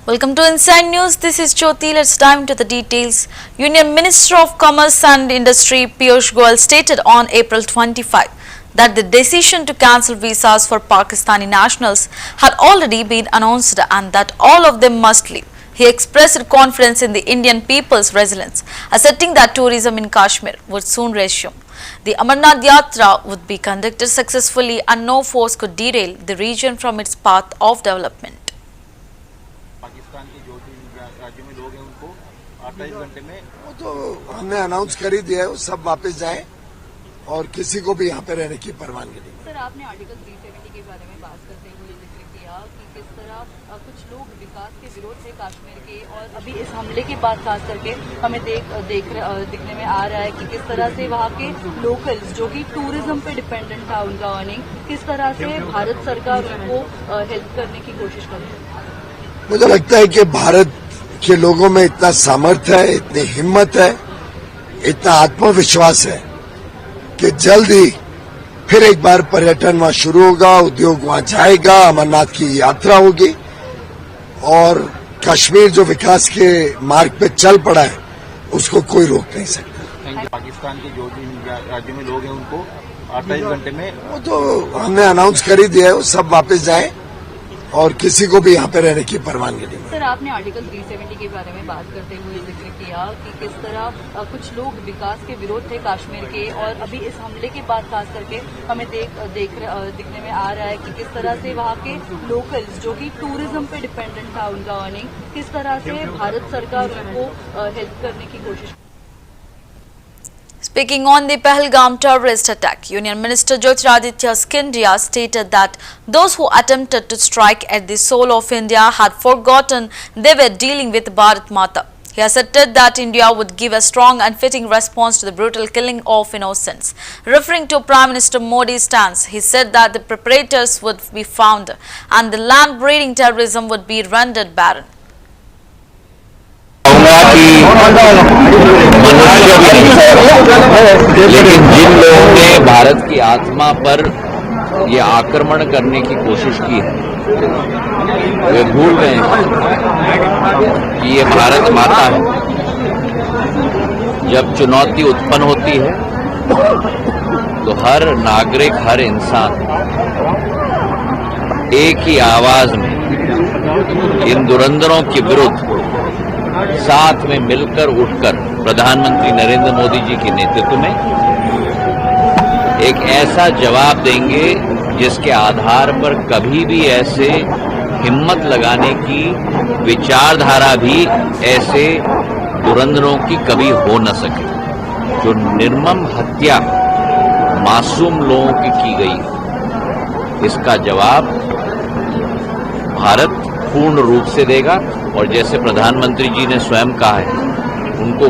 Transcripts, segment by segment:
Welcome to Inside News. This is Jyoti. Let's dive into the details. Union Minister of Commerce and Industry Piyush Goyal stated on April 25 that the decision to cancel visas for Pakistani nationals had already been announced and that all of them must leave. He expressed confidence in the Indian people's resilience, asserting that tourism in Kashmir would soon resume. The Amarnath Yatra would be conducted successfully and no force could derail the region from its path of development. Pakistan के जो भी राज्यों में लोग हैं उनको 28 घंटे में वो तो हमने अनाउंस कर ही दिया है, वो सब वापस जाएं और किसी को भी यहाँ पे रहने की परवानगी नहीं। सर, आपने आर्टिकल 370 के बारे में बात करते हुए जिक्र किया कि किस तरह कुछ लोग विकास के विरोध थे कश्मीर के, और अभी इस हमले के बाद खास करके हमें दिखने में आ रहा है कि किस तरह से वहाँ के लोकल्स जो कि टूरिज्म पे डिपेंडेंट था उनका अर्निंग, किस तरह से भारत सरकार उनको हेल्प करने की कोशिश कर रही है। मुझे लगता है कि भारत के लोगों में इतना सामर्थ्य है, इतनी हिम्मत है, इतना आत्मविश्वास है कि जल्द ही फिर एक बार पर्यटन वहां शुरू होगा, उद्योग वहां जाएगा, अमरनाथ की यात्रा होगी और कश्मीर जो विकास के मार्ग पे चल पड़ा है उसको कोई रोक नहीं सकता। पाकिस्तान के जो भी राज्यों में लोग हैं उनको 28 घंटे में वो तो हमने अनाउंस कर ही दिया है, वो सब वापस जाएं और किसी को भी यहाँ पे रहने की परवानगी नहीं। सर, आपने आर्टिकल 370 के बारे में बात करते हुए जिक्र किया कि किस तरह कुछ लोग विकास के विरोध थे कश्मीर के, और अभी इस हमले के बाद खास करके हमें दिखने में आ रहा है कि किस तरह से वहाँ के लोकल्स जो कि टूरिज्म पे डिपेंडेंट था उनका अर्निंग, किस तरह से भारत सरकार उनको हेल्प करने की कोशिश। Speaking on the Pahalgam terrorist attack, Union Minister Jyotiraditya Scindia stated that those who attempted to strike at the soul of India had forgotten they were dealing with Bharat Mata. He asserted that India would give a strong and fitting response to the brutal killing of innocents. Referring to Prime Minister Modi's stance, he said that the perpetrators would be found and the land-breeding terrorism would be rendered barren. लेकिन जिन लोगों ने भारत की आत्मा पर ये आक्रमण करने की कोशिश की है वे भूल गए कि ये भारत माता है। जब चुनौती उत्पन्न होती है तो हर नागरिक, हर इंसान एक ही आवाज में इन धुरंधरों के विरुद्ध साथ में मिलकर उठकर प्रधानमंत्री नरेंद्र मोदी जी के नेतृत्व में एक ऐसा जवाब देंगे जिसके आधार पर कभी भी ऐसे हिम्मत लगाने की विचारधारा भी ऐसे धुरंधरों की कभी हो न सके। जो निर्मम हत्या मासूम लोगों की गई, इसका जवाब भारत पूर्ण रूप से देगा। और जैसे प्रधानमंत्री जी ने स्वयं कहा है, उनको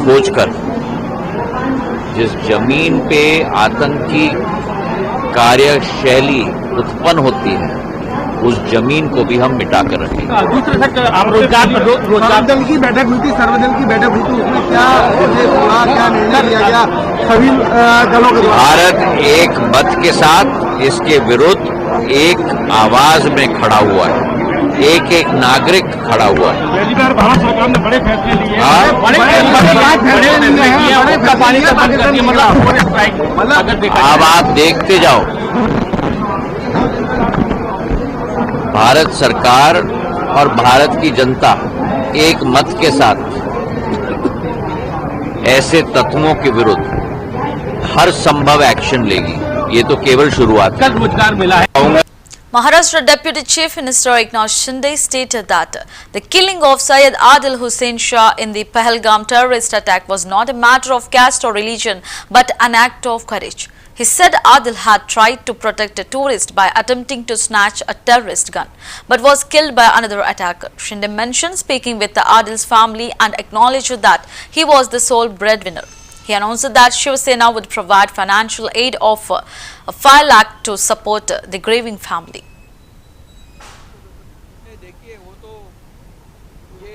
खोज कर जिस जमीन पे आतंकी कार्यशैली उत्पन्न होती है उस जमीन को भी हम मिटा कर रखेंगे। दूसरे रोजगार दल की बैठक हुई थी, सर्वदल की बैठक हुई थी, उसमें क्या निर्णय लिया गया सभी दलों के द्वारा? भारत एक मत के साथ इसके विरुद्ध एक आवाज में खड़ा हुआ है, एक नागरिक खड़ा हुआ है। भारत सरकार ने बड़े फैसले लिए हैं। अब आप देखते जाओ, भारत सरकार और भारत की जनता एक मत के साथ ऐसे तत्वों के विरुद्ध हर संभव एक्शन लेगी। ये तो केवल शुरुआत है। रोजगार मिला है। Maharashtra Deputy Chief Minister Eknath Shinde stated that the killing of Syed Adil Hussain Shah in the Pahalgam terrorist attack was not a matter of caste or religion but an act of courage. He said Adil had tried to protect a tourist by attempting to snatch a terrorist gun but was killed by another attacker. Shinde mentioned speaking with the Adil's family and acknowledged that he was the sole breadwinner. He announced that Shiv Sena would provide financial aid of 5 lakh to support the grieving family. देखिए, वो तो ये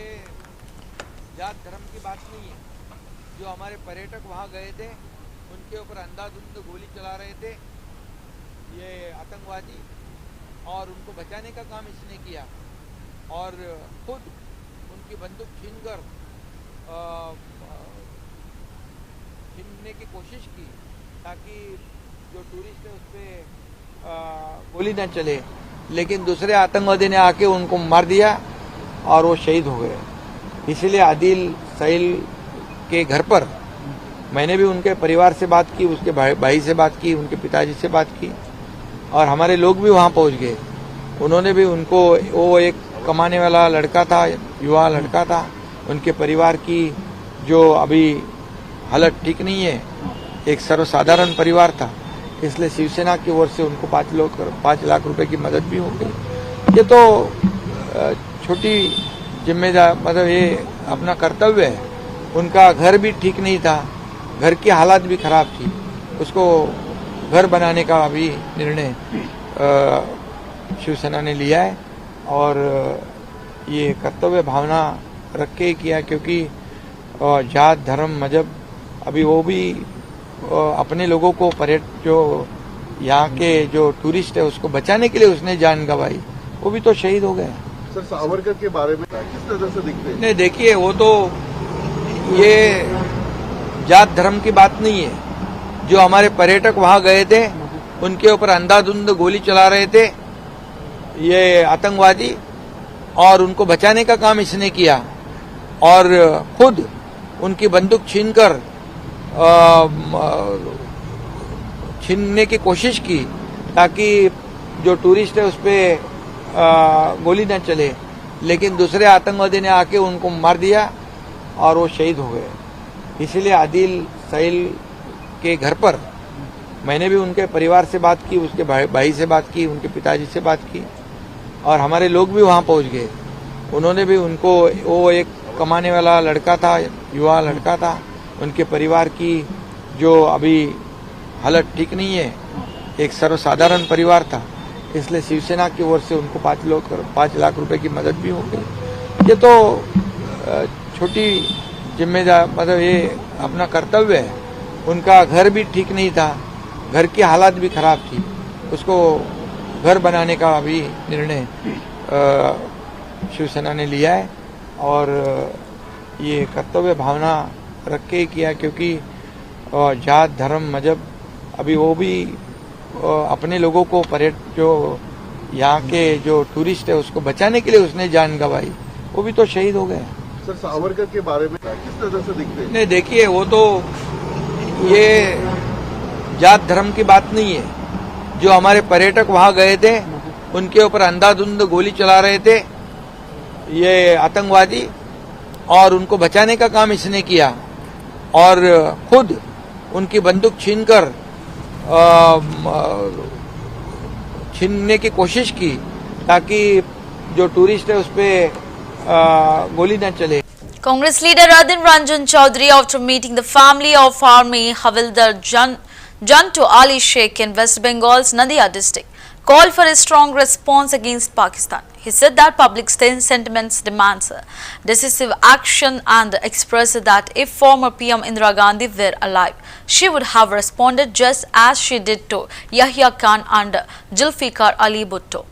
जात धर्म की बात नहीं है। जो हमारे पर्यटक वहाँ गए थे उनके ऊपर अंधाधुंध गोली चला रहे थे ये आतंकवादी, और उनको बचाने का काम इसने किया। और खुद उनकी बंदूक छीनने की कोशिश की ताकि जो टूरिस्ट है उस पर गोली न चले, लेकिन दूसरे आतंकवादी ने आके उनको मार दिया और वो शहीद हो गए। इसलिए आदिल सहील के घर पर मैंने भी उनके परिवार से बात की, उसके भाई से बात की, उनके पिताजी से बात की और हमारे लोग भी वहाँ पहुँच गए। उन्होंने भी उनको, वो एक कमाने वाला लड़का था, युवा लड़का था, उनके परिवार की जो अभी हालत ठीक नहीं है, एक सर्वसाधारण परिवार था, इसलिए शिवसेना की ओर से उनको 5 लाख रुपए की मदद भी हो गई। ये तो छोटी जिम्मेदार, मतलब ये अपना कर्तव्य है। उनका घर भी ठीक नहीं था, घर की हालात भी खराब थी, उसको घर बनाने का अभी निर्णय शिवसेना ने लिया है और ये कर्तव्य भावना रख के किया, क्योंकि जात धर्म मजहब अभी वो भी अपने लोगों को जो यहाँ के जो टूरिस्ट है उसको बचाने के लिए उसने जान गंवाई, वो भी तो शहीद हो गए। सर, सावरकर के बारे में किस तरह से दिखते हैं? नहीं, देखिए, वो तो ये जात धर्म की बात नहीं है। जो हमारे पर्यटक वहां गए थे उनके ऊपर अंधाधुंध गोली चला रहे थे ये आतंकवादी, और उनको बचाने का काम इसने किया और खुद उनकी बंदूक छीनने की कोशिश की ताकि जो टूरिस्ट है उस पर गोली न चले, लेकिन दूसरे आतंकवादी ने आके उनको मार दिया और वो शहीद हो गए। इसलिए आदिल सहील के घर पर मैंने भी उनके परिवार से बात की, उसके भाई से बात की, उनके पिताजी से बात की और हमारे लोग भी वहाँ पहुँच गए। उन्होंने भी उनको, वो एक कमाने वाला लड़का था, युवा लड़का था, उनके परिवार की जो अभी हालत ठीक नहीं है, एक सर्वसाधारण परिवार था, इसलिए शिवसेना की ओर से उनको 5 लाख रुपए की मदद भी हो गई। ये तो छोटी जिम्मेदार, मतलब ये अपना कर्तव्य है। उनका घर भी ठीक नहीं था, घर की हालात भी खराब थी, उसको घर बनाने का अभी निर्णय शिवसेना ने लिया है और ये कर्तव्य भावना रख के किया, क्योंकि जात धर्म मजहब अभी वो भी अपने लोगों को जो यहाँ के जो टूरिस्ट है उसको बचाने के लिए उसने जान गंवाई, वो भी तो शहीद हो गए। सर, सावरकर के बारे में किस तरह से दिखते हैं? नहीं, देखिए, वो तो ये जात धर्म की बात नहीं है। जो हमारे पर्यटक वहां गए थे उनके ऊपर अंधाधुंध गोली चला रहे थे ये आतंकवादी, और उनको बचाने का काम इसने किया और खुद उनकी बंदूक छीनने की कोशिश की ताकि जो टूरिस्ट है उस पर गोली न चले। Congress leader Adil Ranjan Chaudhary, after meeting the family of Army Havildar Jantu Ali Sheikh in West Bengal's Nadia district, called for a strong response against Pakistan. He said that public sentiments demands decisive action and expressed that if former PM Indira Gandhi were alive, she would have responded just as she did to Yahya Khan and Zulfikar Ali Bhutto.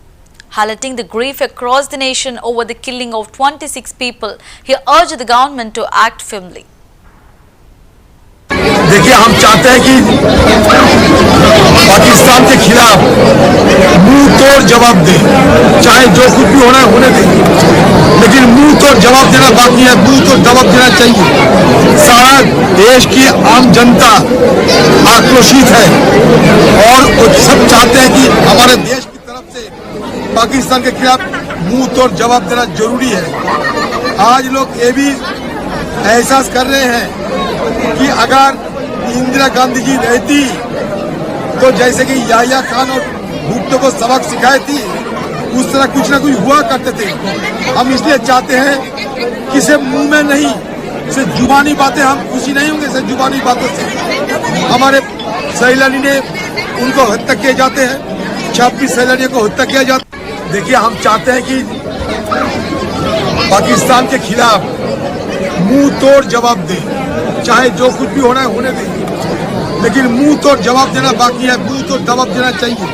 Highlighting the grief across the nation over the killing of 26 people, he urged the government to act firmly. देखिए, हम चाहते हैं कि पाकिस्तान के खिलाफ मुंह तोड़ जवाब दें, चाहे जो कुछ भी होना है होने दें, लेकिन मुंह तोड़ जवाब देना बाकी है, मुंह तोड़ जवाब देना चाहिए। सारा देश की आम जनता आक्रोशित है और सब चाहते हैं कि हमारे देश की तरफ से पाकिस्तान के खिलाफ मुंह तोड़ जवाब देना जरूरी है। आज लोग ये भी एहसास कर रहे हैं कि अगर इंदिरा गांधी जी रहती तो जैसे कि याहिया खान और भुट्टो को सबक सिखाई थी, उस तरह कुछ ना कुछ हुआ करते थे। हम इसलिए चाहते हैं कि सिर्फ मुंह में नहीं, सिर्फ जुबानी बातें, हम खुशी नहीं होंगे सिर्फ जुबानी बातों से। हमारे सैलानी ने उनको हत्या किए जाते हैं, 26 सैलानियों को हत्या किया जाता है। देखिए, हम चाहते हैं कि पाकिस्तान के खिलाफ मुंह तोड़ जवाब दें, चाहे जो कुछ भी होना है होने दें, लेकिन मुंह तोड़ जवाब देना बाकी है, मुंह तोड़ जवाब देना चाहिए।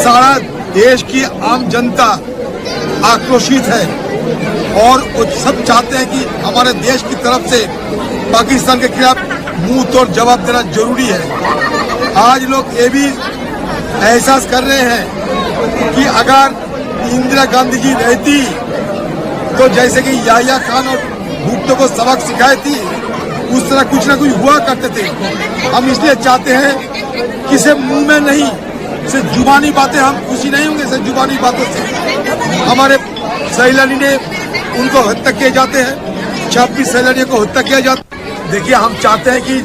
सारा देश की आम जनता आक्रोशित है और वो सब चाहते हैं कि हमारे देश की तरफ से पाकिस्तान के खिलाफ मुंह तोड़ जवाब देना जरूरी है। आज लोग ये भी एहसास कर रहे हैं कि अगर इंदिरा गांधी जी रहती तो जैसे कि याहिया खान और भुट्टो को सबक सिखाई थी उस तरह कुछ ना कुछ हुआ करते थे। हम इसलिए चाहते हैं कि सिर्फ मुंह में नहीं, सिर्फ जुबानी बातें, हम खुशी नहीं होंगे सिर्फ जुबानी बातों से। हमारे सैलानी ने उनको हत्या किए जाते हैं, 26 सैलानियों को हत्या किया जाता है। देखिए, हम चाहते हैं कि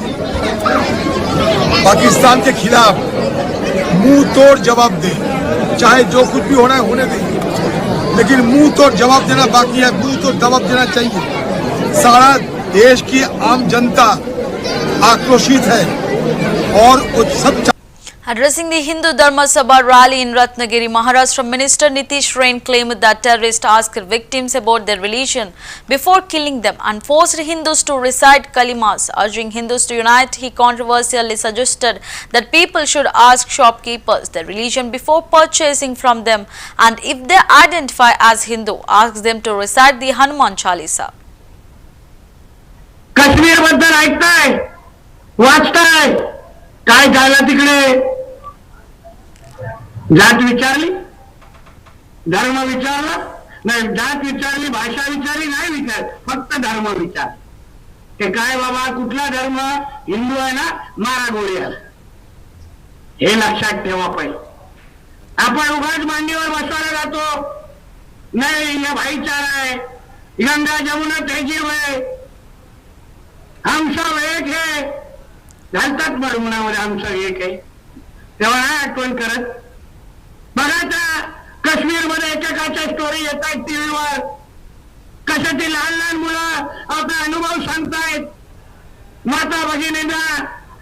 पाकिस्तान के खिलाफ मुंह तोड़ जवाब दे, चाहे जो कुछ भी होना है होने दें, लेकिन मुंह तोड़ जवाब देना बाकी है, मुंह तोड़ जवाब देना चाहिए। सारा देश की आम जनता आक्रोशित है और वो सब Addressing the Hindu Dharma Sabha rally in Ratnagiri, Maharashtra, Minister Nitish Rain claimed that terrorists asked victims about their religion before killing them and forced Hindus to recite kalimas. Urging Hindus to unite, he controversially suggested that people should ask shopkeepers their religion before purchasing from them, and if they identify as Hindu, ask them to recite the Hanuman Chalisa. Kashmir बद्दल ऐकताय, वाचताय, काय झालं तिकडे? जात विचारली, धर्म विचारला नाही, जात विचारली, भाषा विचारली नाही, विचार फक्त धर्म विचार. ते काय बाबा, कुठला धर्म? हिंदू आहे ना, मारा गोळीयाला. हे लक्षात ठेवा पाहिजे. आपण उगाच मांडीवर बसवायला जातो, नाही या भाईचारा आहे, गंगा जमुना तहजीब है, हम सब एक है, घालतात मरमुणामध्ये हम सब एक आहे. तेव्हा नाही आठवण करत. बघा काश्मीरमध्ये एकेकाच्या स्टोरी येत आहेत टीव्हीवर, कसं ती लहान लहान मुलं आपला अनुभव सांगतायत. माता भगिनींना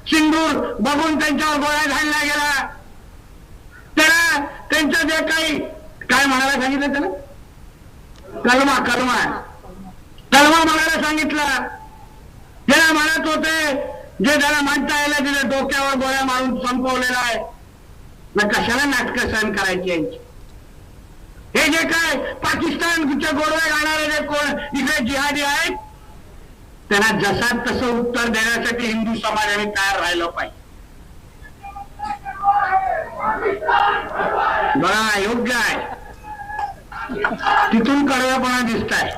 सिंदूर बघून त्यांच्यावर गोळ्या घालला गेला. त्याला त्यांचं जे काही काय म्हणायला सांगितलं, त्याला कलमा कलमा कलमा म्हणायला सांगितलं. ज्याला म्हणत होते, जे त्याला म्हणता यायला तिथे डोक्यावर गोळ्या मारून संपवलेला आहे. मग कशाला नाटकं सहन करायची यांची? हे जे काय पाकिस्तानच्या गोडवे गाणारे जे कोण इकडे जिहादी आहेत, त्यांना जसा तसं उत्तर देण्यासाठी हिंदू समाजाने तयार राहिलं पाहिजे. बघा, योग्य आहे, तिथून कडवेपणा दिसत आहे.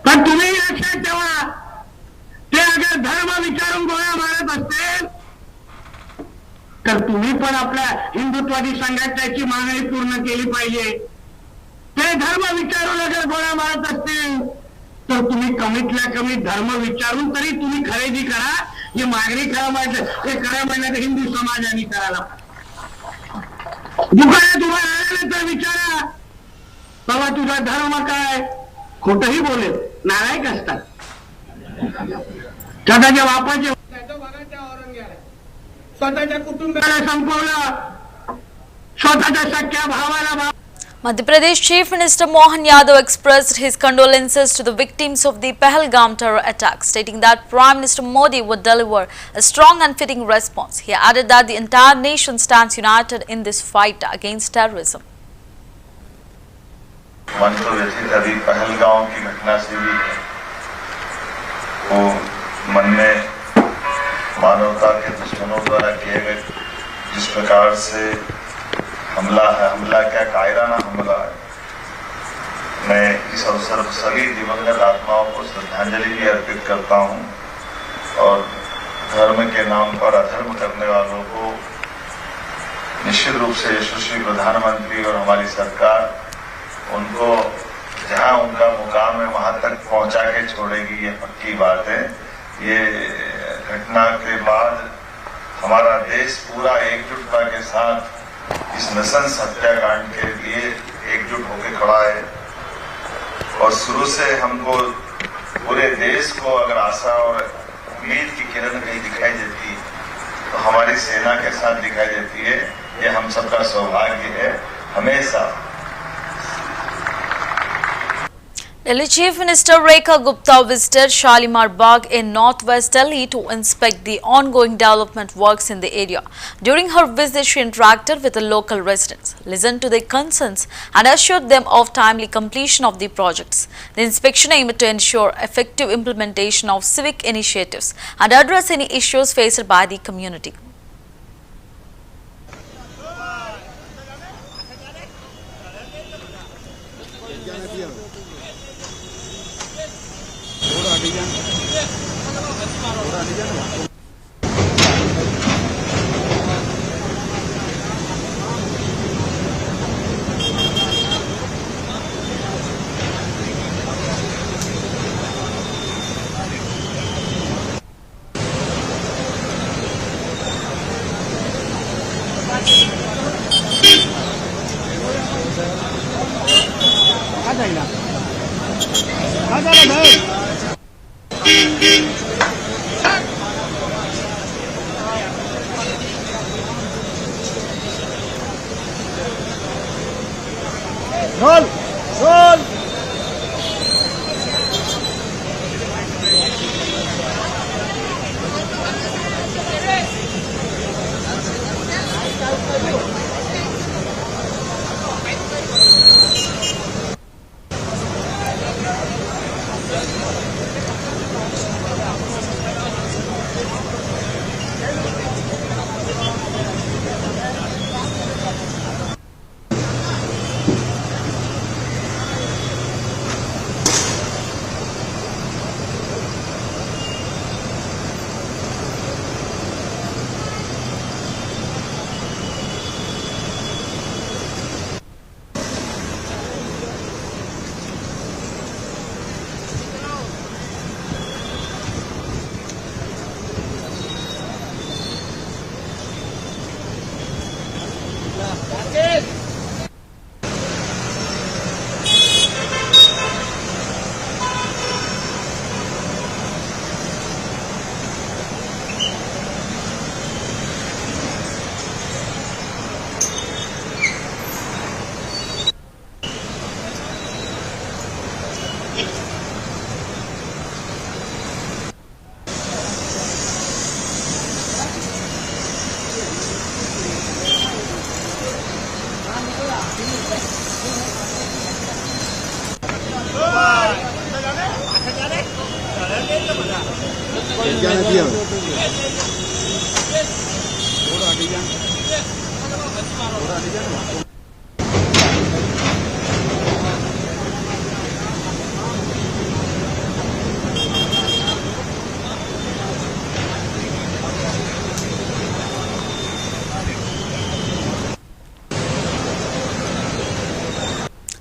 पण तुम्ही लक्षात ठेवा, ते अगर धर्म विचारून गोळ्या मारत असतील तर तुम्ही पण आपल्या हिंदुत्वादी संघटनेची मागणी पूर्ण केली पाहिजे. ते धर्म विचारून अगर गोळ्या मारत असतील तर तुम्ही कमीतल्या कमी धर्म विचारून तरी तुम्ही खरेदी करा. ही मागणी खऱ्या महिन्यात हिंदू समाजाने करायला. दुकानात उभा राहिलं तर विचारा, बाबा तुझा धर्म काय? खोटही बोलेल, नालायक असतात. स्वतःच्या बापाचे स्वतःच्या कुटुंबाला संपवलं, स्वतःच्या सख्या भावाला. Madhya Pradesh Chief Minister Mohan Yadav expressed his condolences to the victims of the Pahalgam terror attack, stating that Prime Minister Modi would deliver a strong and fitting response. He added that the entire nation stands united in this fight against terrorism. मन तो व्यथित अभी पहलगांव की घटना से भी है, वो मन में मानवता के दुश्मनों द्वारा किए गए जिस प्रकार से हमला है, हमला क्या कायराना हमला है. मैं इस अवसर पर सभी दिवंगत आत्माओं को श्रद्धांजलि भी अर्पित करता हूं और धर्म के नाम पर अधर्म करने वालों को निश्चित रूप से यशस्वी प्रधानमंत्री और हमारी सरकार उनको जहां उनका मुकाम है वहां तक पहुंचा के छोड़ेगी, ये पक्की बात है. ये घटना के बाद हमारा देश पूरा एकजुटता के साथ इस नृशंस हत्याकांड के लिए एकजुट होकर खड़ा है. और शुरू से हमको पूरे देश को अगर आशा और उम्मीद की किरण कहीं दिखाई देती तो हमारी सेना के साथ दिखाई देती है. ये हम सबका सौभाग्य है. हमेशा Delhi Chief Minister Rekha Gupta visited Shalimar Bagh in northwest Delhi to inspect the ongoing development works in the area. During her visit, she interacted with the local residents, listened to their concerns and assured them of timely completion of the projects. The inspection aimed to ensure effective implementation of civic initiatives and address any issues faced by the community.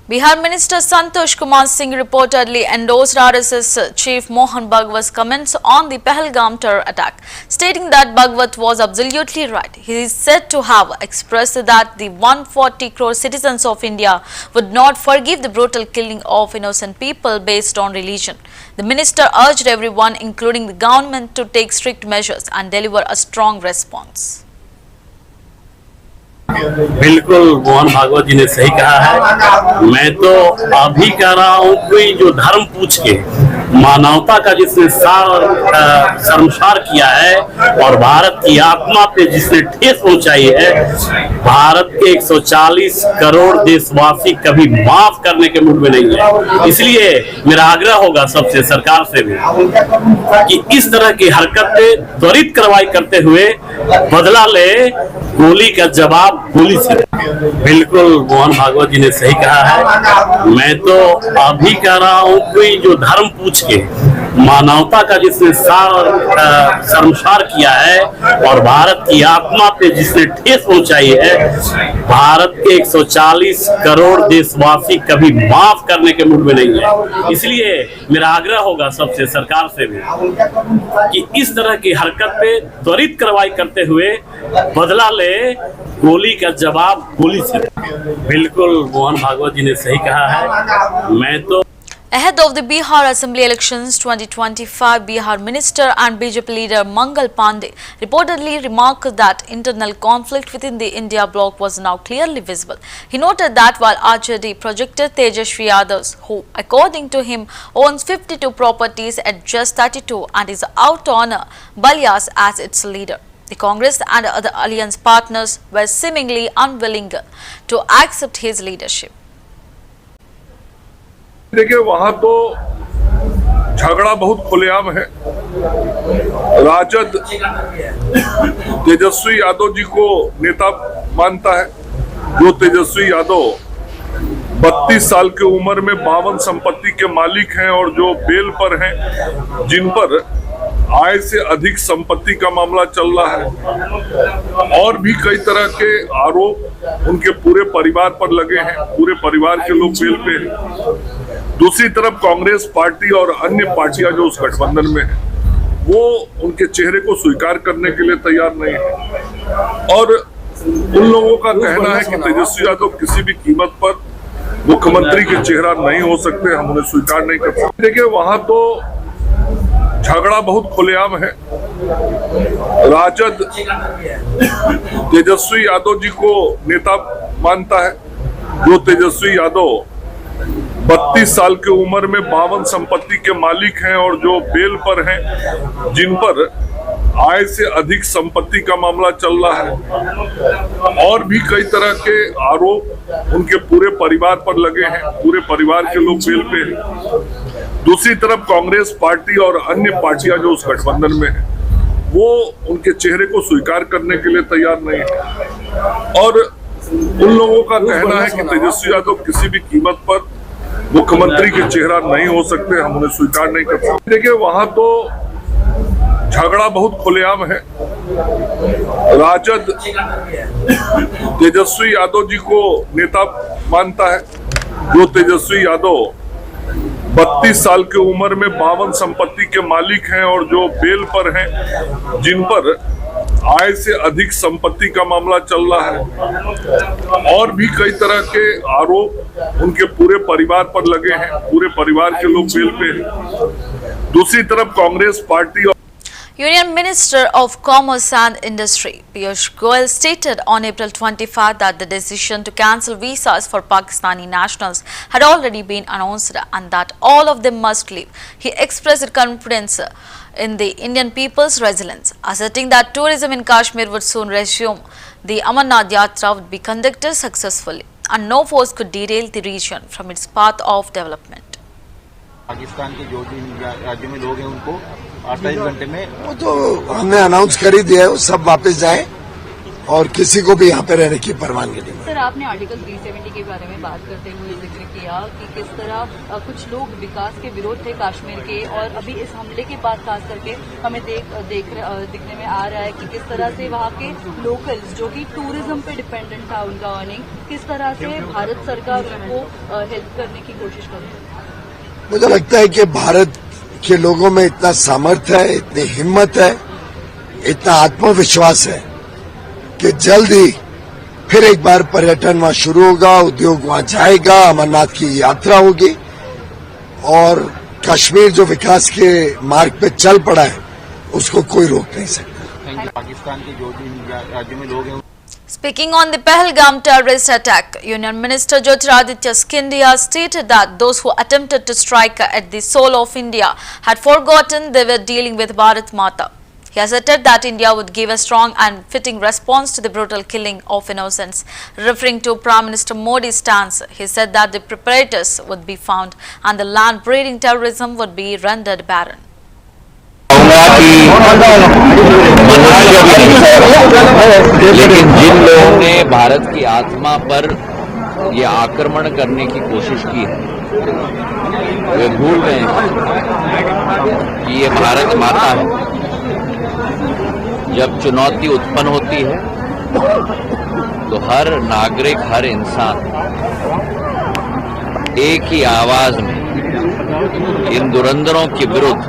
Bihar Minister Santosh Kumar Singh reportedly endorsed RSS Chief Mohan Bhagwat's comments on the Pahalgam terror attack, stating that Bhagwat was absolutely right. He is said to have expressed that the 140 crore citizens of India would not forgive the brutal killing of innocent people based on religion. The minister urged everyone, including the government, to take strict measures and deliver a strong response. बिल्कुल मोहन भागवत जी ने सही कहा है। मैं तो अभी कह रहा हूँ, कोई जो धर्म पूछ के मानवता का जिसने शर्मसार किया है और भारत की आत्मा पे जिसने ठेस पहुंचाई है, भारत के 140 करोड़ देशवासी कभी माफ करने के मूड में नहीं है। इसलिए मेरा आग्रह होगा सबसे, सरकार से भी, कि इस तरह की हरकत पे त्वरित कार्रवाई करते हुए बदला ले, गोली का जवाब गोली से। बिल्कुल मोहन भागवत जी ने सही कहा है। मैं तो अभी कह रहा हूँ, कोई जो धर्म पूछ के मानवता का जिसने शर्मसार किया है और भारत की आत्मा पे जिसने ठेस पहुंचाई है, भारत के 140 करोड़ देशवासी कभी माफ करने के मूड में नहीं है। इसलिए मेरा आग्रह होगा सबसे, सरकार से भी, कि इस तरह की हरकत पे त्वरित कार्रवाई करते हुए बदला ले, गोली का जवाब गोली से। बिल्कुल मोहन भागवत जी ने सही कहा है। मैं तो Ahead of the Bihar Assembly elections 2025, Bihar Minister and BJP leader Mangal Pandey reportedly remarked that internal conflict within the India bloc was now clearly visible. He noted that while RJD projected Tejasvi Yadav, who according to him owns 52 properties at just 32 and is out on Balias as its leader, the Congress and other alliance partners were seemingly unwilling to accept his leadership. देखिए वहां तो झगड़ा बहुत खुलेआम है। राजद तेजस्वी यादव जी को नेता मानता है। जो तेजस्वी यादव 32 साल की उम्र में 52 संपत्ति के मालिक हैं और जो बेल पर हैं, जिन पर आय से अधिक संपत्ति का मामला चल रहा है और भी कई तरह के आरोप उनके पूरे परिवार पर लगे हैं। पूरे परिवार के लोग बेल पे हैं। दूसरी तरफ कांग्रेस पार्टी और अन्य पार्टियां जो उस गठबंधन में है, वो उनके चेहरे को स्वीकार करने के लिए तैयार नहीं है और उन लोगों का कहना है कि तेजस्वी यादव किसी भी कीमत पर मुख्यमंत्री के चेहरा नहीं हो सकते, हम उन्हें स्वीकार नहीं कर सकते। देखिए वहां तो झगड़ा बहुत खुलेआम है। राजद तेजस्वी यादव जी को नेता मानता है। जो तेजस्वी यादव 32 साल की उम्र में 52 संपत्ति के मालिक हैं और जो बेल पर हैं, जिन पर आय से अधिक संपत्ति का मामला चल रहा है और भी कई तरह के आरोप उनके पूरे परिवार पर लगे हैं। पूरे परिवार के लोग बेल पे हैं। दूसरी तरफ कांग्रेस पार्टी और अन्य पार्टियां जो उस गठबंधन में है, वो उनके चेहरे को स्वीकार करने के लिए तैयार नहीं है और उन लोगों का कहना है कि तेजस्वी यादव किसी भी कीमत पर मुख्यमंत्री के चेहरा नहीं हो सकते, हम उन्हें स्वीकार नहीं कर सकते। देखिए वहां तो झगड़ा बहुत खुलेआम है। राजद तेजस्वी यादव जी को नेता मानता है। जो तेजस्वी यादव 32 साल की उम्र में 52 संपत्ति के मालिक हैं और जो बेल पर हैं, जिन पर आय से अधिक संपत्ति का मामला चल रहा है और भी कई तरह के आरोप उनके पूरे परिवार पर लगे हैं। पूरे परिवार के लोग बेल पे हैं। दूसरी तरफ Congress party Union Minister of Commerce and Industry Piyush Goyal stated on April 25 that the decision to cancel visas for Pakistani nationals had already been announced and that all of them must leave. He expressed confidence in the Indian people's resilience, asserting that tourism in Kashmir would soon resume. The Amarnath Yatra would be conducted successfully and no force could derail the region from its path of development. Pakistan के जो भी राज्यों में लोग हैं उनको 28 घंटे में वो तो हमने अनाउंस कर ही दिया है, वो सब वापस जाए और किसी को भी यहाँ पे रहने की परवानगी नहीं। सर, आपने आर्टिकल 370 के बारे में बात करते हुए जिक्र किया कि किस तरह कुछ लोग विकास के विरोध थे कश्मीर के और अभी इस हमले के बाद खास करके हमें दिखने में आ रहा है कि किस तरह से वहाँ के लोकल्स जो कि टूरिज्म पे डिपेंडेंट था उनका अर्निंग, किस तरह से भारत सरकार उनको हेल्प करने की कोशिश कर रही है। मुझे लगता है कि भारत के लोगों में इतना सामर्थ्य है, इतनी हिम्मत है, इतना आत्मविश्वास है कि जल्द ही फिर एक बार पर्यटन वहां शुरू होगा, उद्योग वहां जाएगा, अमरनाथ की यात्रा होगी और कश्मीर जो विकास के मार्ग पे चल पड़ा है उसको कोई रोक नहीं सकता। पाकिस्तान के जो भी राज्यों में लोग हैं। Speaking on the Pahalgam terrorist attack, Union Minister Jyotiraditya Scindia stated that those who attempted to strike at the soul of India had forgotten they were dealing with Bharat Mata. He asserted that India would give a strong and fitting response to the brutal killing of innocents. Referring to Prime Minister Modi's stance, he said that the perpetrators would be found and the land breeding terrorism would be rendered barren. लेकिन जिन लोगों ने भारत की आत्मा पर ये आक्रमण करने की कोशिश की है, वे भूल गए कि ये भारत माता है। जब चुनौती उत्पन्न होती है तो हर नागरिक, हर इंसान एक ही आवाज में इन धुरंधरों के विरुद्ध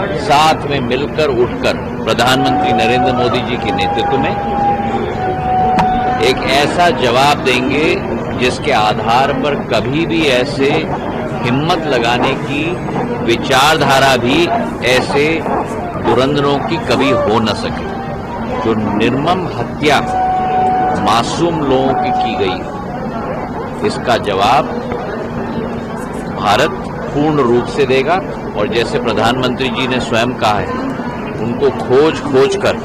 साथ में मिलकर उठकर प्रधानमंत्री नरेंद्र मोदी जी के नेतृत्व में एक ऐसा जवाब देंगे जिसके आधार पर कभी भी ऐसे हिम्मत लगाने की विचारधारा भी ऐसे धुरंधरों की कभी हो न सके। जो निर्मम हत्या मासूम लोगों की गई, इसका जवाब भारत पूर्ण रूप से देगा। और जैसे प्रधानमंत्री जी ने स्वयं कहा है, उनको खोज कर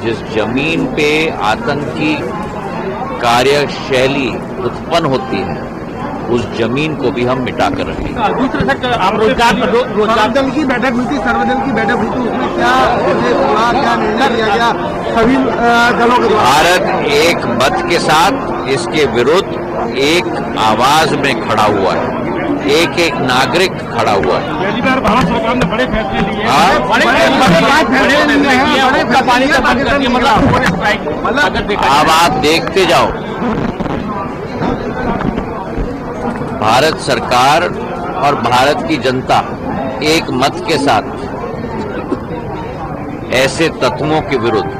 जिस जमीन पे आतंकी कार्यशैली उत्पन्न होती है, उस जमीन को भी हम मिटा कर रखेंगे। दूसरे रोजगार दल की बैठक हुई थी, सर्वदल की बैठक हुई थी, उसमें क्या निर्णय लिया गया सभी दलों के द्वारा? भारत एक मत के साथ इसके विरुद्ध एक आवाज में खड़ा हुआ है, एक नागरिक खड़ा हुआ है। भारत सरकार ने बड़े फैसले लिए अब आप देखते जाओ, भारत सरकार और भारत की जनता एक मत के साथ ऐसे तत्वों के विरुद्ध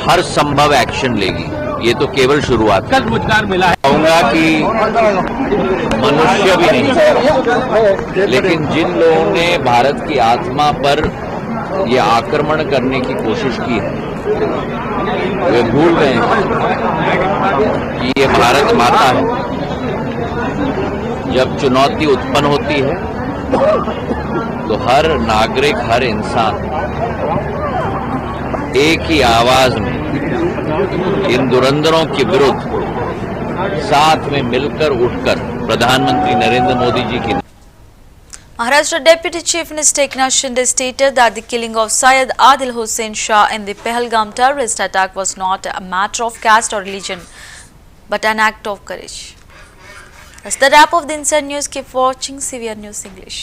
हर संभव एक्शन लेगी। ये तो केवल शुरुआत है। रोजगार मिला है, कहूंगा कि मनुष्य भी नहीं, लेकिन जिन लोगों ने भारत की आत्मा पर ये आक्रमण करने की कोशिश की है, वे भूल गए कि ये भारत माता है। जब चुनौती उत्पन्न होती है तो हर नागरिक, हर इंसान एक ही आवाज में इन धुरंधरों के विरुद्ध साथ में मिलकर उठकर प्रधानमंत्री नरेंद्र मोदी जी की। Maharashtra Deputy Chief Minister Eknath Shinde stated that the killing of Syed Adil Hussain Shah in the Pahalgam terrorist attack was not a matter of caste or religion, but an act of courage. That's the wrap of the Inside News. Keep watching CVR News English.